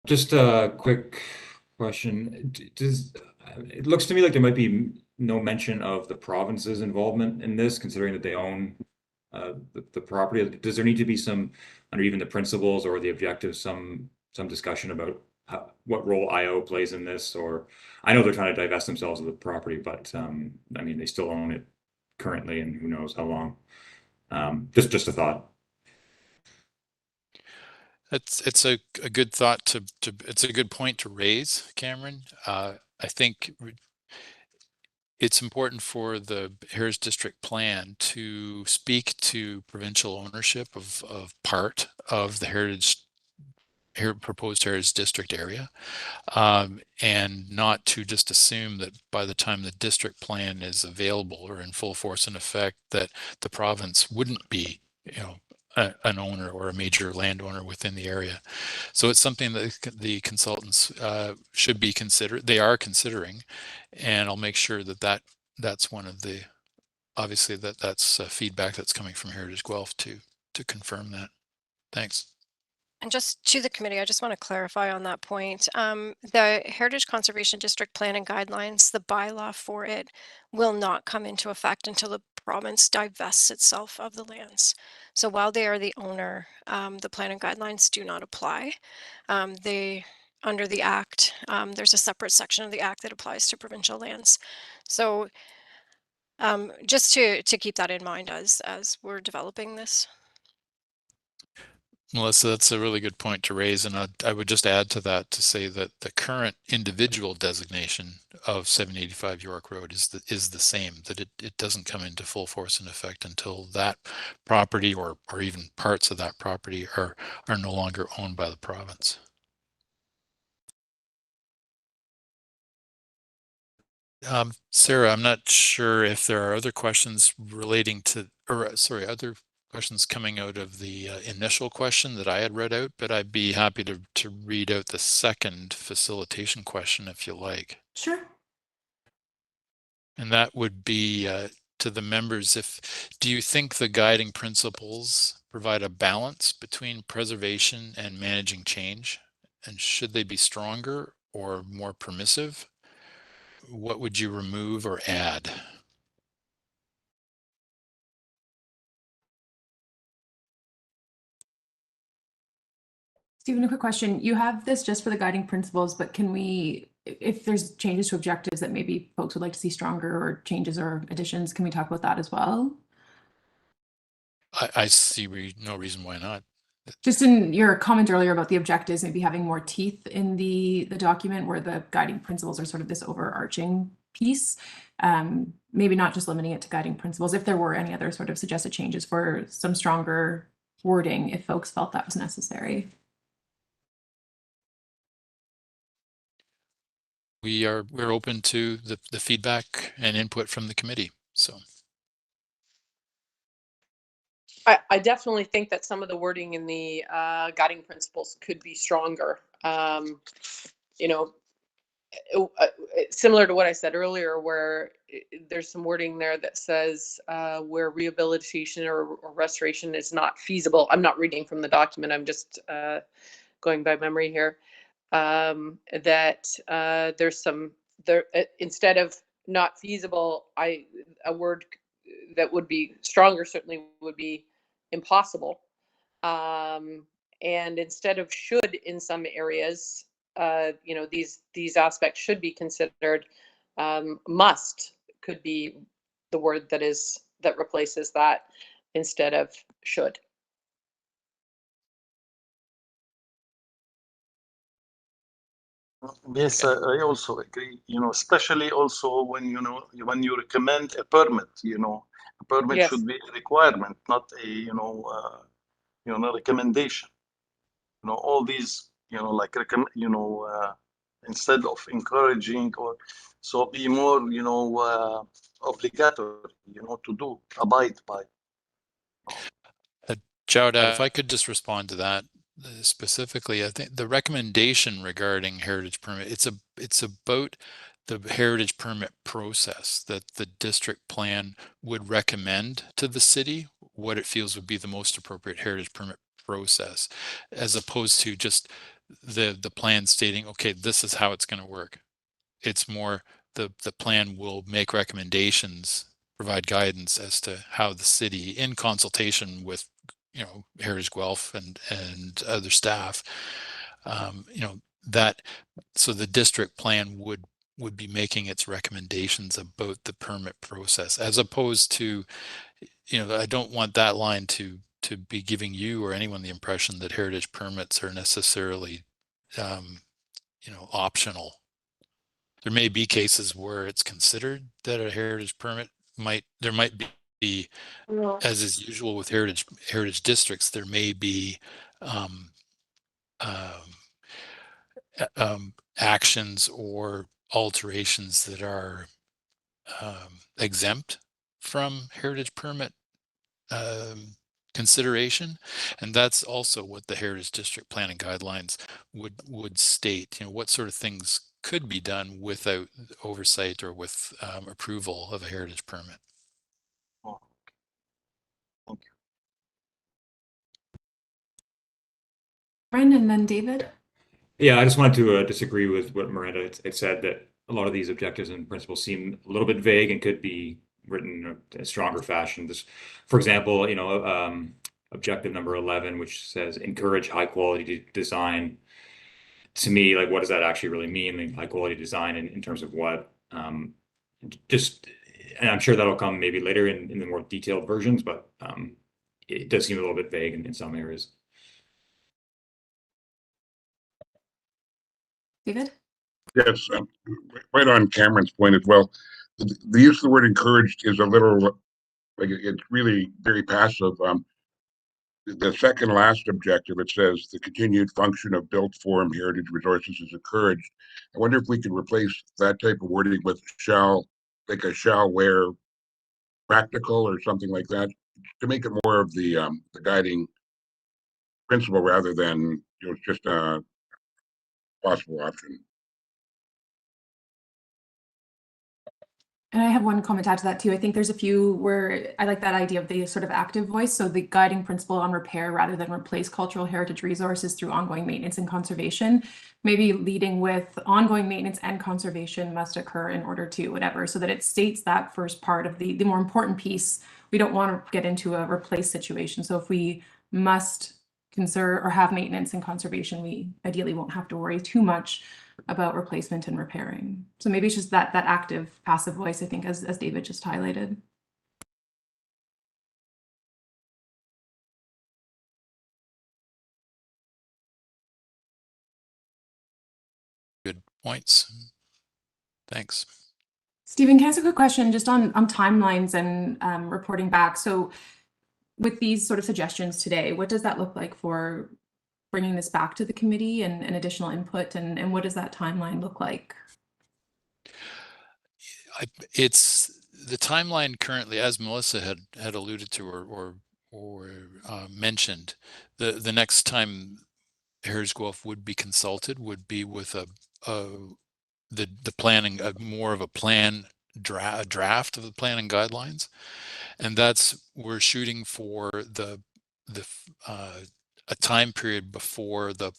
Just a quick question. It looks to me like there might be no mention of the province's involvement in this, considering that they own the property. Does there need to be some, under even the principles or the objectives, some discussion about what role IO plays in this? Or I know they're trying to divest themselves of the property, but I mean, they still own it currently, and who knows how long. Just a thought. It's a good thought it's a good point to raise, Cameron. I think it's important for the Heritage District Plan to speak to provincial ownership of part of the proposed Heritage District area, and not to just assume that by the time the district plan is available or in full force and effect, that the province wouldn't be, an owner or a major landowner within the area. So it's something that the consultants should be they are considering, and I'll make sure that that's one of the, obviously that's feedback that's coming from Heritage Guelph to confirm that. Thanks. And just to the committee, I just want to clarify on that point. The Heritage Conservation District Plan and Guidelines, the bylaw for it will not come into effect until the province divests itself of the lands. So while they are the owner, the plan and guidelines do not apply. Under the Act, there's a separate section of the Act that applies to provincial lands. So just to keep that in mind as we're developing this. Melissa, that's a really good point to raise, and I would just add to that to say that the current individual designation of 785 York Road is the same, that it doesn't come into full force and effect until that property or even parts of that property are no longer owned by the province. Sarah, I'm not sure if there are other questions relating to, other questions coming out of the initial question that I had read out, but I'd be happy to read out the second facilitation question if you like. Sure. And that would be to the members, do you think the guiding principles provide a balance between preservation and managing change? And should they be stronger or more permissive? What would you remove or add? Stephen, a quick question. You have this just for the guiding principles, but can we, if there's changes to objectives that maybe folks would like to see stronger, or changes or additions, can we talk about that as well? I see no reason why not. Just in your comment earlier about the objectives maybe having more teeth in the document, where the guiding principles are sort of this overarching piece, maybe not just limiting it to guiding principles, if there were any other sort of suggested changes for some stronger wording, if folks felt that was necessary. We're open to the feedback and input from the committee. So I definitely think that some of the wording in the guiding principles could be stronger. You know, similar to what I said earlier, where there's some wording there that says where rehabilitation or restoration is not feasible. I'm not reading from the document. I'm just going by memory here. That there's some there instead of not feasible, a word that would be stronger certainly would be impossible. And instead of should in some areas, these aspects should be considered. Must could be the word that replaces that instead of should. Yes, I also agree. Especially also when you recommend a permit. A permit Yes. should be a requirement, not a recommendation. All these like instead of encouraging or so be more obligatory to do abide by. Jowda, if I could just respond to that specifically, I think the recommendation regarding heritage permit, it's about the heritage permit process that the district plan would recommend to the city what it feels would be the most appropriate heritage permit process, as opposed to just the plan stating, okay, this is how it's going to work. It's more the plan will make recommendations, provide guidance as to how the city, in consultation with Heritage Guelph and other staff, that so the district plan would be making its recommendations about the permit process, as opposed to, I don't want that line to be giving you or anyone the impression that heritage permits are necessarily optional. There may be cases where it's considered that a heritage permit might be, as is usual with heritage districts, there may be um, actions or alterations that are exempt from heritage permit consideration, and that's also what the heritage district planning guidelines would state. What sort of things could be done without oversight or with approval of a heritage permit. Oh, thank you. Brendan and then David. Yeah, I just wanted to disagree with what Miranda had said, that a lot of these objectives and principles seem a little bit vague and could be written in a stronger fashion. This, for example, objective number 11, which says encourage high quality design. To me, like, what does that actually really mean? Like, high quality design in terms of what? Just, and I'm sure that'll come maybe later in the more detailed versions, but it does seem a little bit vague in some areas. David? Yes, right on Cameron's point as well. The use of the word encouraged is a little, like, it's really very passive. The second last objective, it says the continued function of built form heritage resources is encouraged. I wonder if we could replace that type of wording with shall, like a shall where practical or something like that, to make it more of the guiding principle rather than just a possible option. And I have one comment to add to that too. I think there's a few where I like that idea of the sort of active voice. So the guiding principle on repair rather than replace cultural heritage resources through ongoing maintenance and conservation, maybe leading with ongoing maintenance and conservation must occur in order to whatever, so that it states that first part of the more important piece. We don't want to get into a replace situation. So if we must conserve or have maintenance and conservation, we ideally won't have to worry too much about replacement and repairing. So maybe it's just that active passive voice, I think, as David just highlighted. Good points. Thanks. Stephen, can I ask a quick question just on timelines and reporting back? So with these sort of suggestions today, what does that look like for bringing this back to the committee and additional input, and what does that timeline look like? It's the timeline currently, as Melissa had alluded to or mentioned, the next time Heritage Guelph would be consulted would be with the planning, more of a draft of the planning guidelines, and we're shooting for a time period before the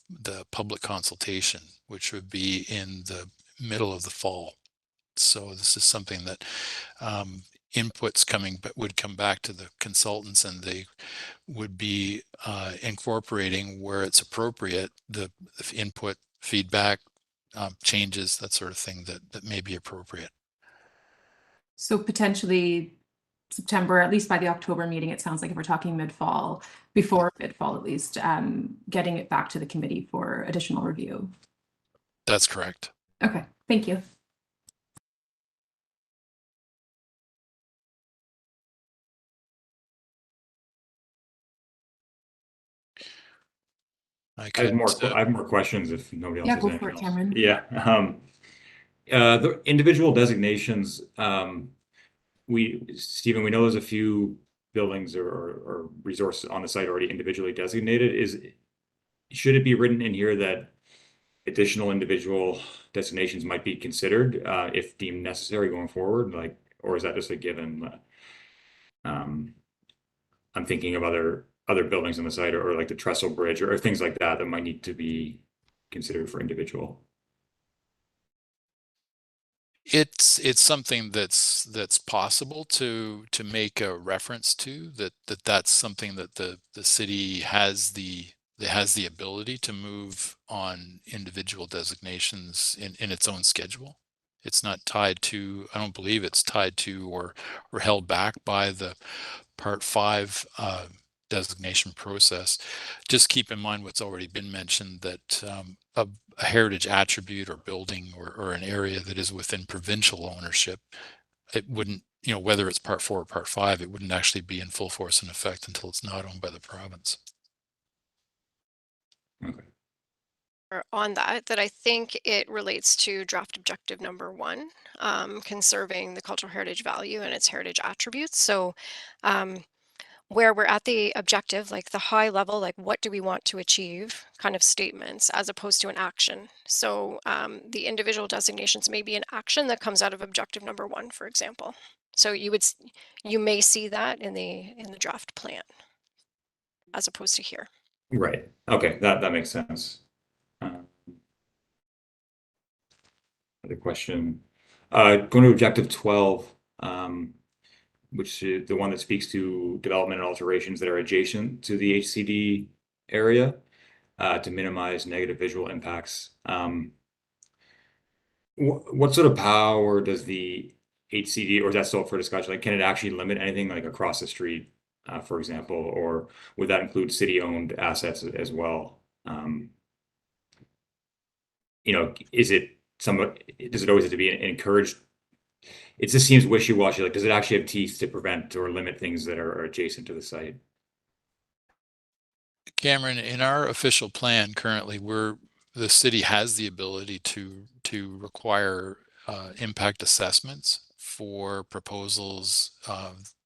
public consultation, which would be in the middle of the fall. So this is something that inputs would come back to the consultants, and they would be incorporating where it's appropriate the input, feedback, changes, that sort of thing that may be appropriate. So potentially September, at least by the October meeting, it sounds like, if we're talking mid-fall, before mid-fall at least, getting it back to the committee for additional review. That's correct. Okay, thank you. I have more questions if nobody else has go anything for it, else. Cameron. Yeah. The individual designations, Stephen, we know there's a few buildings or resources on the site already individually designated. Should it be written in here that additional individual designations might be considered if deemed necessary going forward? Or is that just a given? I'm thinking of other buildings on the site, or like the trestle bridge, or things like that might need to be considered for individual. It's something that's possible to make a reference to, that's something that the city has the ability to move on individual designations in its own schedule. It's not tied to, I don't believe it's tied to or held back by the Part 5 designation process. Just keep in mind what's already been mentioned, that a heritage attribute or building or an area that is within provincial ownership, it wouldn't, whether it's Part 4 or Part 5, it wouldn't actually be in full force and effect until it's not owned by the province. Okay. On that I think it relates to draft objective number 1, conserving the cultural heritage value and its heritage attributes. So where we're at the objective, like the high level, like what do we want to achieve kind of statements, as opposed to an action. So the individual designations may be an action that comes out of objective number 1, for example. So you may see that in the draft plan as opposed to here. Right. Okay, that makes sense. Another question. Going to objective 12, which is the one that speaks to development and alterations that are adjacent to the HCD area to minimize negative visual impacts. What sort of power does the HCD, or is that still up for discussion? Like, can it actually limit anything like across the street, for example, or would that include city-owned assets as well? Does it always have to be encouraged? It just seems wishy-washy. Like, does it actually have teeth to prevent or limit things that are adjacent to the site? Cameron, in our official plan currently, the city has the ability to require impact assessments for proposals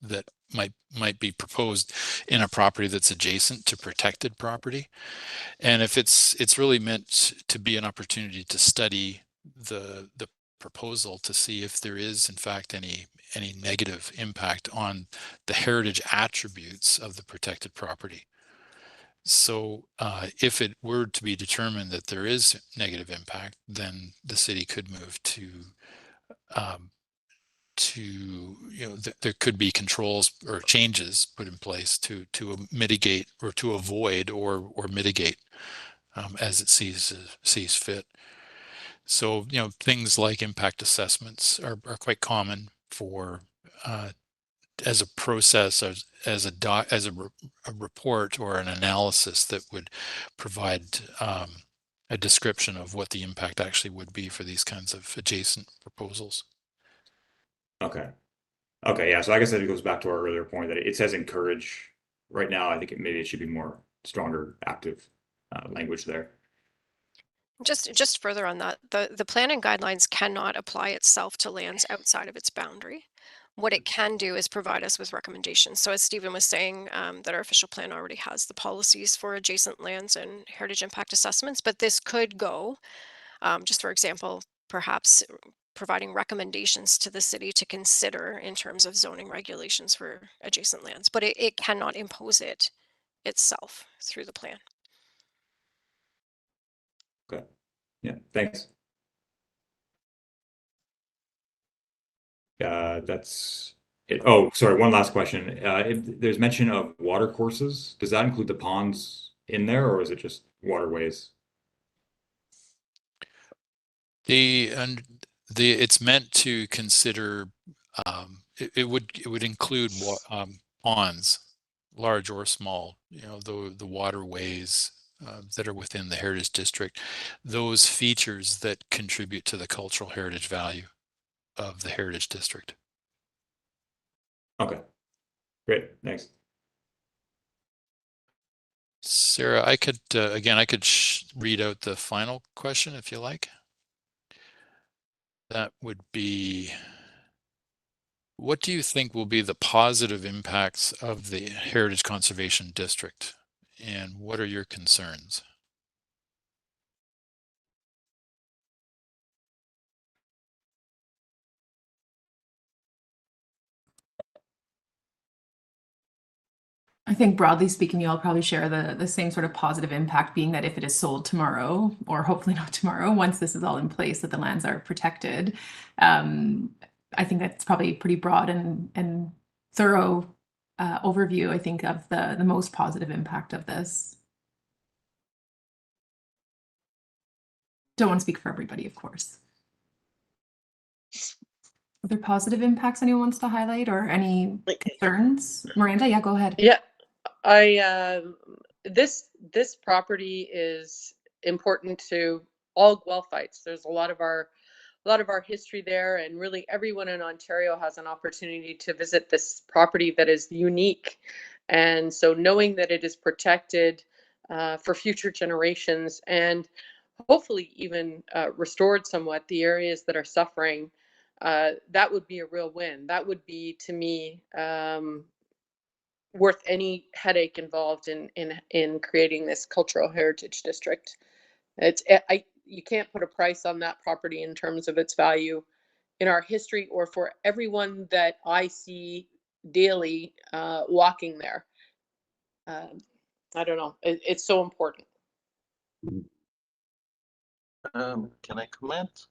that might be proposed in a property that's adjacent to protected property. And if it's really meant to be an opportunity to study the proposal to see if there is in fact any negative impact on the heritage attributes of the protected property. So if it were to be determined that there is negative impact, then the city could move there could be controls or changes put in place to mitigate or to avoid or mitigate as it sees fit. So things like impact assessments are quite common for as a process, as a report or an analysis that would provide a description of what the impact actually would be for these kinds of adjacent proposals. Okay. Yeah. So I guess that it goes back to our earlier point that it says encourage right now. I think maybe it should be more stronger, active language there. Just further on that, the planning guidelines cannot apply itself to lands outside of its boundary. What it can do is provide us with recommendations. So as Stephen was saying, that our official plan already has the policies for adjacent lands and heritage impact assessments, but this could go, just for example, perhaps providing recommendations to the city to consider in terms of zoning regulations for adjacent lands, but it cannot impose it itself through the plan. Okay. Yeah, thanks. That's it. Oh, sorry, one last question. If there's mention of water courses, does that include the ponds in there, or is it just waterways? It's meant to consider, it would include ponds, large or small, the waterways that are within the heritage district, those features that contribute to the cultural heritage value of the heritage district. Okay, great, thanks. Sarah, I could again, I could read out the final question if you like. That would be, what do you think will be the positive impacts of the Heritage Conservation District, and what are your concerns? I think broadly speaking, you all probably share the same sort of positive impact, being that if it is sold tomorrow, or hopefully not tomorrow, once this is all in place, that the lands are protected. I think that's probably a pretty broad and thorough overview, I think, of the most positive impact of this. Don't want to speak for everybody, of course. Other positive impacts anyone wants to highlight, or any concerns? Miranda, yeah, go ahead. Yeah, this property is important to all Guelphites. There's a lot of our history there, and really everyone in Ontario has an opportunity to visit this property that is unique. And so knowing that it is protected for future generations, and hopefully even restored somewhat, the areas that are suffering, that would be a real win. That would be, to me, worth any headache involved in creating this cultural heritage district. You can't put a price on that property in terms of its value in our history, or for everyone that I see daily walking there. I don't know. It's so important. Can I comment?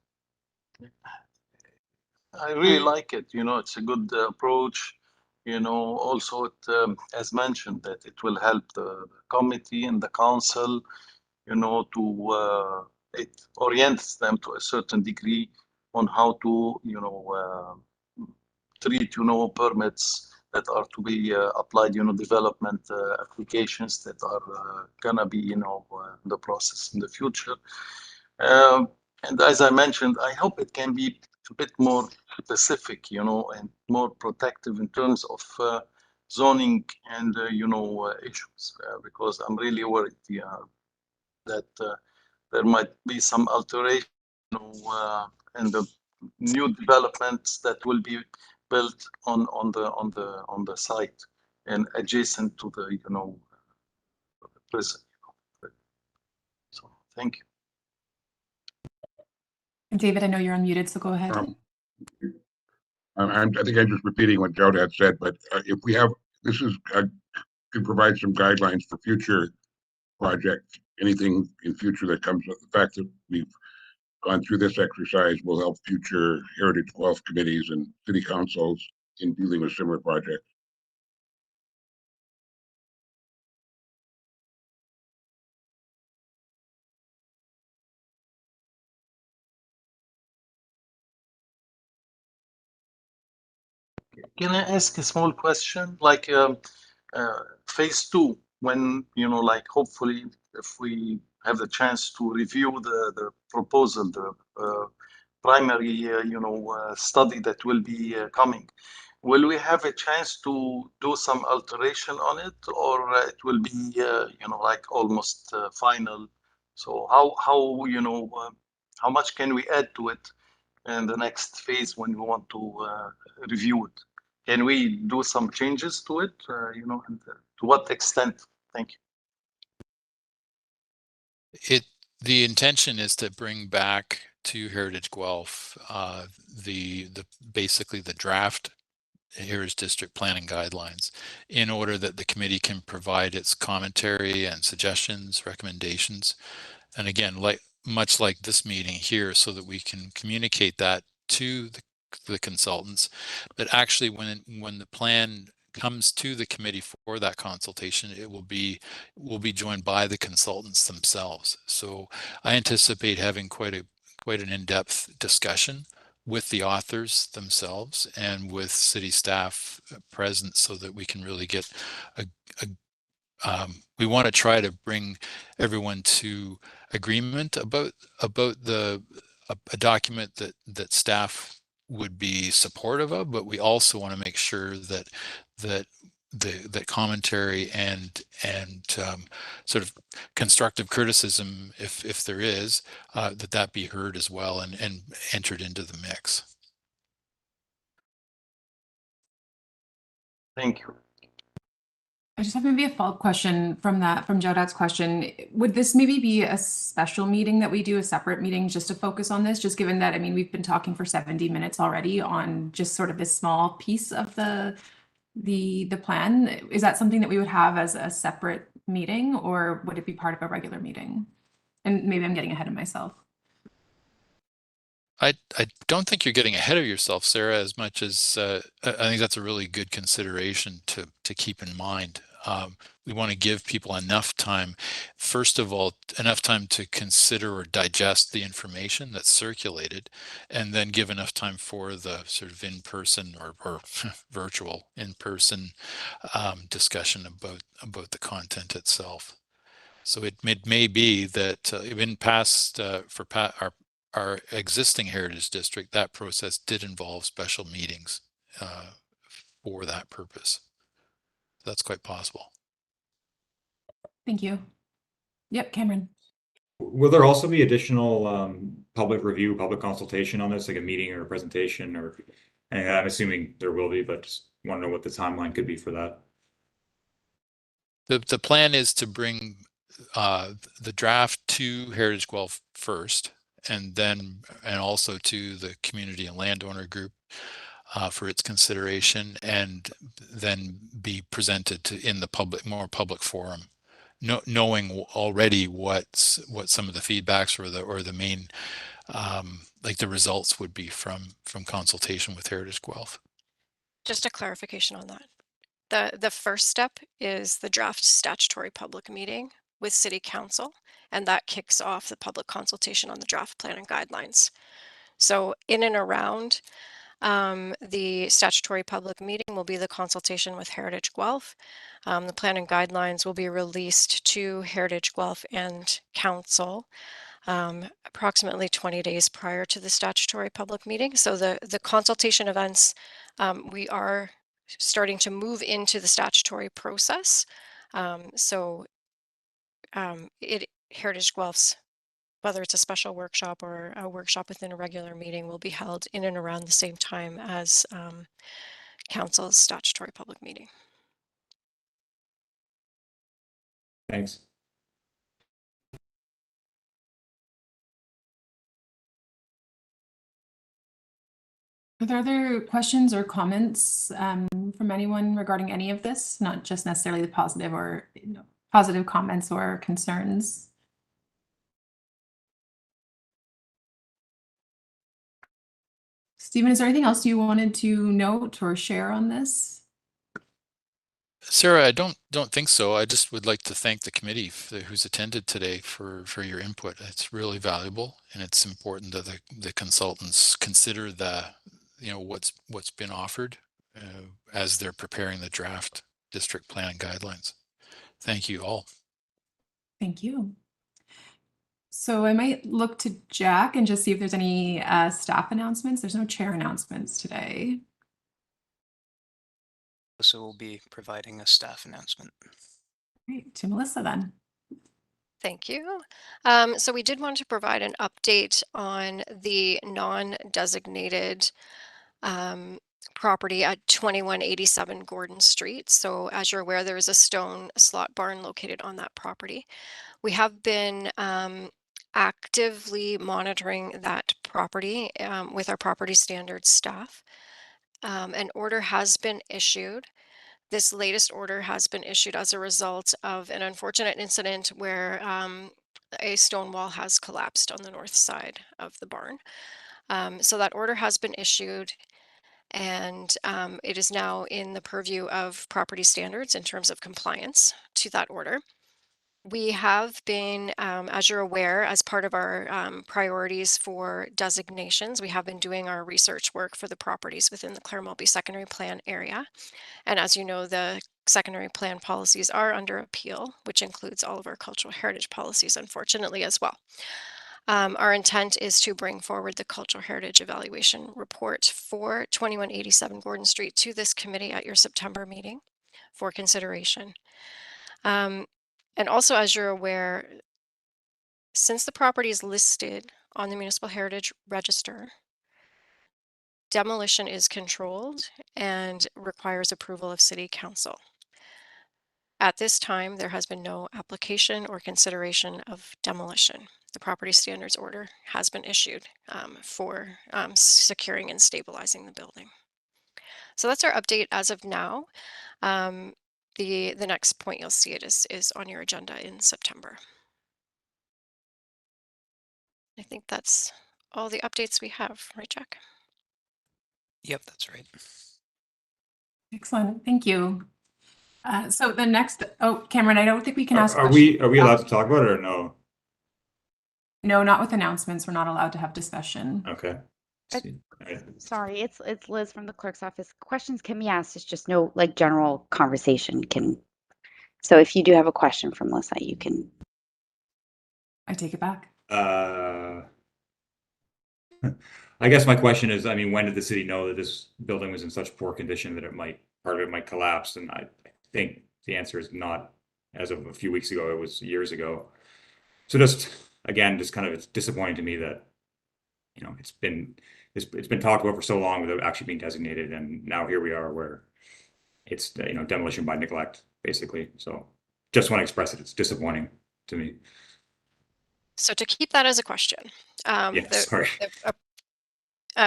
I really like it. It's a good approach. Also, as mentioned, that it will help the committee and the council, to it orients them to a certain degree on how to, treat, permits that are to be applied, development applications that are gonna be, the process in the future. And as I mentioned, I hope it can be a bit more specific, and more protective in terms of zoning and, issues, because I'm really worried that there might be some alteration, in the new developments that will be built on the site and adjacent to the, prison. So thank you. David, I know you're unmuted, so go ahead. I think I'm just repeating what Joe had said, but if we have, this is, could provide some guidelines for future projects. Anything in future that comes up, the fact that we've gone through this exercise will help future Heritage Guelph committees and city councils in dealing with similar projects. Can I ask a small question? Like phase 2, when, like hopefully if we have the chance to review the proposal, the primary, study that will be coming, will we have a chance to do some alteration on it, or it will be, like almost final? So how much can we add to it in the next phase when we want to review it? can we do some changes to it? You know, and to what extent? Thank you. The intention is to bring back to Heritage Guelph basically the draft Heritage District planning guidelines in order that the committee can provide its commentary and suggestions, recommendations. And again, much like this meeting here, so that we can communicate that to the consultants. But actually, when the plan comes to the committee for that consultation, it will be joined by the consultants themselves. So I anticipate having quite an in-depth discussion with the authors themselves and with city staff present, so that we can really get we want to try to bring everyone to agreement about a document that staff would be supportive of, but we also want to make sure that that commentary and sort of constructive criticism, if there is, that be heard as well and entered into the mix. Thank you. I just have maybe a follow-up question from Jawdat's question. Would this maybe be a special meeting that we do, a separate meeting just to focus on this? Just given that, I mean, we've been talking for 70 minutes already on just sort of this small piece of the plan. Is that something that we would have as a separate meeting, or would it be part of a regular meeting? And maybe I'm getting ahead of myself. I don't think you're getting ahead of yourself, Sarah, as much as I think that's a really good consideration to keep in mind. We want to give people enough time, first of all, enough time to consider or digest the information that's circulated, and then give enough time for the sort of in-person or virtual in-person discussion about the content itself. So it may be that in past for our existing Heritage District, that process did involve special meetings for that purpose. That's quite possible. Thank you. Yep, Cameron. Will there also be additional public review, public consultation on this, like a meeting or a presentation, or? And I'm assuming there will be, but just want to know what the timeline could be for that. The plan is to bring the draft to Heritage Guelph first, and also to the community and landowner group for its consideration, and then be presented in the more public forum, knowing already what some of the feedbacks or the main like the results would be from consultation with Heritage Guelph. Just a clarification on that. The first step is the draft statutory public meeting with City Council, and that kicks off the public consultation on the draft plan and guidelines. So in and around the statutory public meeting will be the consultation with Heritage Guelph. The plan and guidelines will be released to Heritage Guelph and Council approximately 20 days prior to the statutory public meeting. So the consultation events, we are starting to move into the statutory process. Heritage Guelph's, whether it's a special workshop or a workshop within a regular meeting, will be held in and around the same time as Council's statutory public meeting. Thanks. Are there other questions or comments from anyone regarding any of this? Not just necessarily the positive or positive comments or concerns. Stephen, is there anything else you wanted to note or share on this? Sarah, I don't think so. I just would like to thank the committee who's attended today for your input. It's really valuable, and it's important that the consultants consider what's been offered as they're preparing the draft district plan guidelines. Thank you all. Thank you. So I might look to Jack and just see if there's any staff announcements. There's no chair announcements today. So we'll be providing a staff announcement. Great, to Melissa then. Thank you. So we did want to provide an update on the non-designated property at 2187 Gordon Street. So as you're aware, there is a stone slot barn located on that property. We have been actively monitoring that property with our property standards staff. An order has been issued. This latest order has been issued as a result of an unfortunate incident where a stone wall has collapsed on the north side of the barn. So that order has been issued, and it is now in the purview of property standards in terms of compliance to that order. We have been, as you're aware, as part of our priorities for designations, we have been doing our research work for the properties within the Clare Mulby Secondary Plan area. And as you know, the secondary plan policies are under appeal, which includes all of our cultural heritage policies, unfortunately, as well. Our intent is to bring forward the cultural heritage evaluation report for 2187 Gordon Street to this committee at your September meeting for consideration. And also, as you're aware, since the property is listed on the Municipal Heritage Register, demolition is controlled and requires approval of City Council. At this time, there has been no application or consideration of demolition. The property standards order has been issued for securing and stabilizing the building. So that's our update as of now. The next point you'll see it is on your agenda in September. I think that's all the updates we have, right, Jack? Yep, that's right. Excellent. Thank you. So the next, oh, Cameron, I don't think we can ask Are questions. we allowed to talk about it or no? No, not with announcements. We're not allowed to have discussion. Okay. Sorry, it's Liz from the clerk's office. Questions can be asked. It's just no like general conversation can. So if you do have a question from Melissa, you can. I take it back. I guess my question is, I mean, when did the city know that this building was in such poor condition that part of it might collapse? And I think the answer is not as of a few weeks ago, it was years ago. So just, again, just kind of, it's disappointing to me that, you know, it's been talked about for so long without actually being designated. And now here we are where it's, you know, demolition by neglect, basically. So just want to express it. It's disappointing to me. So to keep that as a question, Sorry.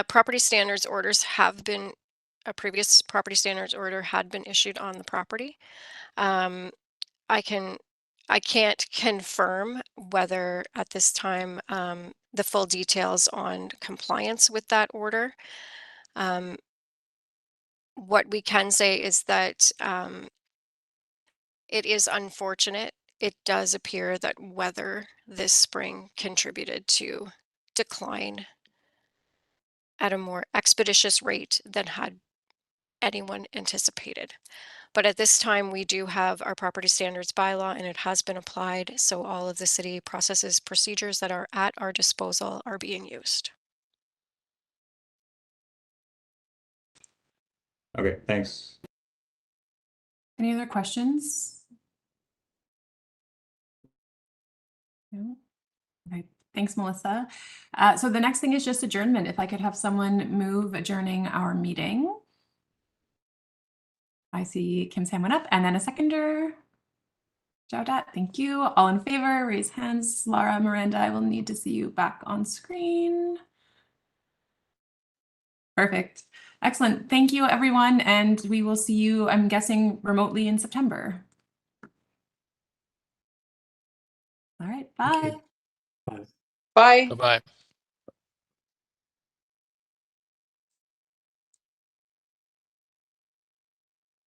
Property standards orders have been, a previous property standards order had been issued on the property. I can't confirm whether at this time the full details on compliance with that order. What we can say is that it is unfortunate. It does appear that weather this spring contributed to decline at a more expeditious rate than had anyone anticipated. But at this time, we do have our property standards bylaw and it has been applied. So all of the city processes, procedures that are at our disposal are being used. Okay, thanks. Any other questions? No? Okay, thanks, Melissa. So the next thing is just adjournment. If I could have someone move adjourning our meeting. I see Kim's hand went up and then a seconder. Jaudat, thank you. All in favor, raise hands. Lara, Miranda, I will need to see you back on screen. Perfect. Excellent. Thank you, everyone. And we will see you, I'm guessing, remotely in September. All right. Bye. Bye. Bye-bye.